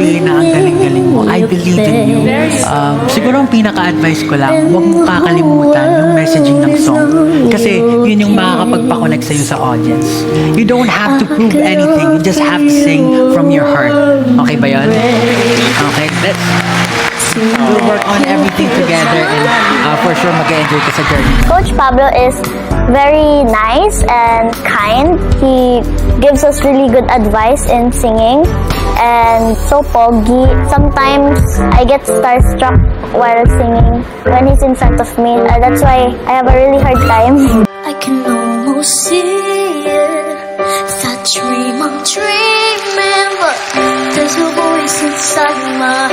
sabihin na ang galing-galing mo. I believe in you. Siguro ang pinaka-advice ko lang, huwag mo kakalimutan yung messaging ng song. Kasi yun yung makakapagpa-connect sa'yo sa audience. You don't have to prove anything. You just have to sing from your heart. Okay ba yun? Okay, we'll work on everything together and for sure mag-enjoy ka sa journey. Coach Pablo is very nice and kind. He gives us really good advice in singing and so pogi. Sometimes I get starstruck while singing when he's in front of me. That's why I have a really hard time. I can almost see it, that dream I'm dreaming, but there's a voice inside my